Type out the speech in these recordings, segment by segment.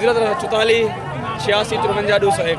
044 86 53 201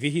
20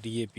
DAP